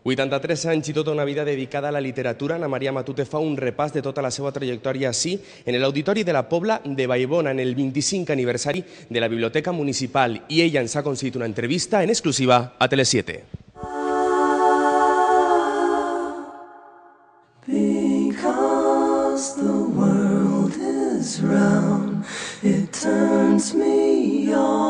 83 anys i tota una vida dedicada a la literatura, Ana Maria Matute fa un repàs de tota la seva trajectòria així en l'Auditori de la Pobla de Vallbona en el 25 aniversari de la Biblioteca Municipal i ella ens ha concedit una entrevista en exclusiva a Tele7. Because the world is round, it turns me on.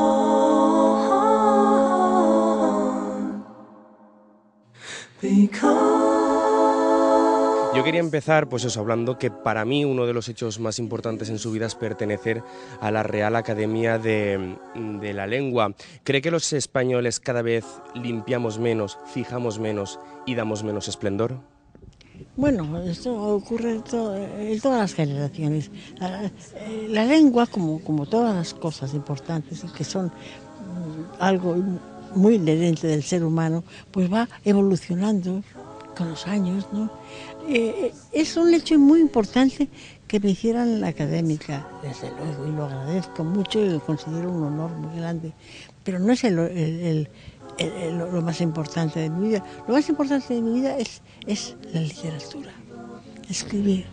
Yo quería empezar pues eso, hablando que para mí uno de los hechos más importantes en su vida es pertenecer a la Real Academia de la Lengua. ¿Cree que los españoles cada vez limpiamos menos, fijamos menos y damos menos esplendor? Bueno, esto ocurre en todas las generaciones. La lengua, como todas las cosas importantes que son algo muy inherente del ser humano, pues va evolucionando con los años, ¿no? Es un hecho muy importante que me hicieran la académica, desde luego, y lo agradezco mucho y lo considero un honor muy grande, pero no es lo más importante de mi vida. Lo más importante de mi vida es la literatura, escribir.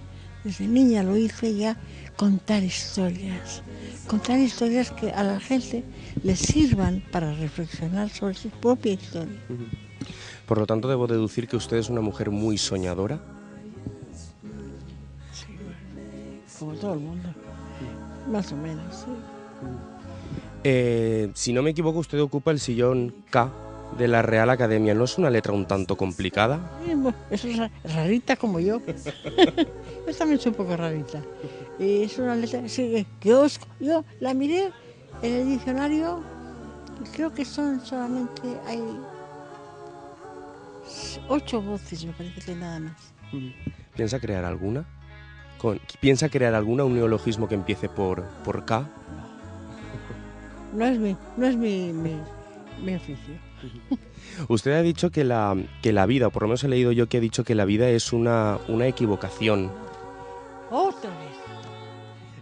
Desde niña lo hice ya, contar historias que a la gente les sirvan para reflexionar sobre su propia historia. Por lo tanto, debo deducir que usted es una mujer muy soñadora. Sí, como todo el mundo, más o menos, sí. Si no me equivoco, usted ocupa el sillón K de la Real Academia. ¿No es una letra un tanto complicada? Eso es rarita como yo. Yo también soy un poco rarita. Y es una letra que yo la miré en el diccionario y creo que solamente hay 8 voces, me parece que nada más. ¿Piensa crear alguna? ¿Piensa crear alguna, un neologismo que empiece por K? No es mi oficio. Usted ha dicho que la vida, o por lo menos he leído yo que ha dicho que la vida es una equivocación. Otra vez.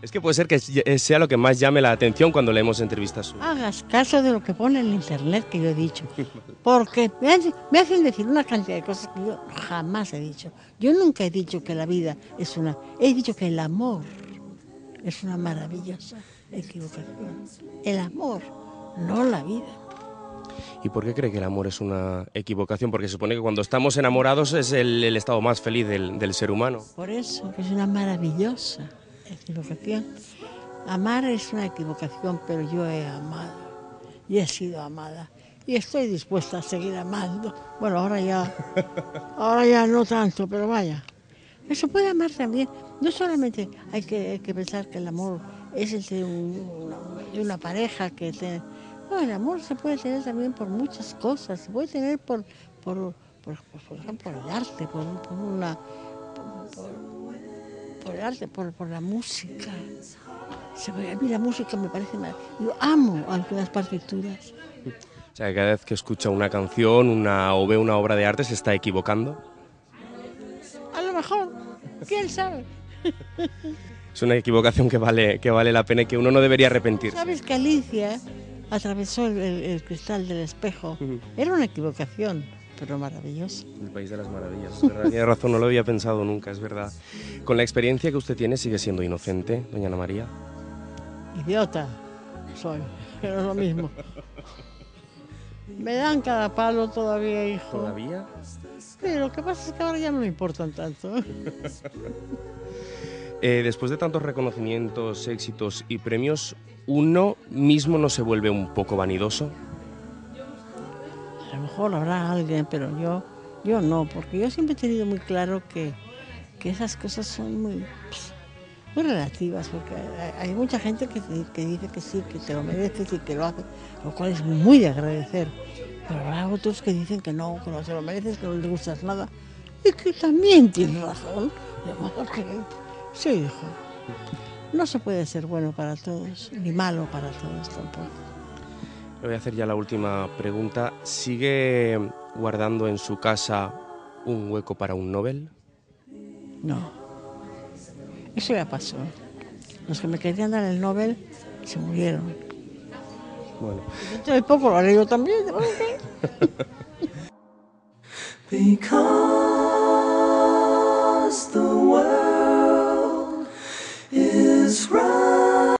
Es que puede ser que sea lo que más llame la atención cuando leemos entrevistas suyas. Hagas caso de lo que pone en internet que yo he dicho, porque me hacen decir una cantidad de cosas que yo jamás he dicho. Yo nunca he dicho que la vida he dicho que el amor es una maravillosa equivocación. El amor, no la vida. ¿Y por qué cree que el amor es una equivocación? Porque se supone que cuando estamos enamorados es el estado más feliz del ser humano. Por eso, que es una maravillosa equivocación. Amar es una equivocación, pero yo he amado y he sido amada y estoy dispuesta a seguir amando. Bueno, ahora ya no tanto, pero vaya. Eso puede amar también. No solamente hay que pensar que el amor es el de una pareja que tiene. No, el amor se puede tener también por muchas cosas. Se puede tener por ejemplo, el arte, por el arte, por la música. A mí la música me parece yo amo algunas partituras. O sea, que cada vez que escucha una canción o ve una obra de arte se está equivocando. A lo mejor, quién sabe. Es una equivocación que vale la pena y que uno no debería arrepentirse. ¿Sabes que Alicia atravesó el cristal del espejo? Era una equivocación, pero maravillosa. El país de las maravillas, es verdad. Tiene razón, no lo había pensado nunca, es verdad. Con la experiencia que usted tiene, ¿sigue siendo inocente, doña Ana María? Idiota soy, pero es lo mismo. Me dan cada palo todavía, hijo. ¿Todavía? Sí, lo que pasa es que ahora ya no me importan tanto. Después de tantos reconocimientos, éxitos y premios, ¿uno mismo no se vuelve un poco vanidoso? A lo mejor habrá alguien, pero yo no, porque yo siempre he tenido muy claro que esas cosas son muy relativas, porque hay mucha gente que dice que sí, que te lo mereces y que lo hace, lo cual es muy de agradecer. Pero habrá otros que dicen que no se lo mereces, que no les gustas nada, y que también tienes razón. De modo que, sí, hijo, no se puede ser bueno para todos, ni malo para todos tampoco. Le voy a hacer ya la última pregunta. ¿Sigue guardando en su casa un hueco para un Nobel? No, eso ya pasó. Los que me querían dar el Nobel se murieron. Bueno. Dentro de poco lo haré yo también. because the world is right.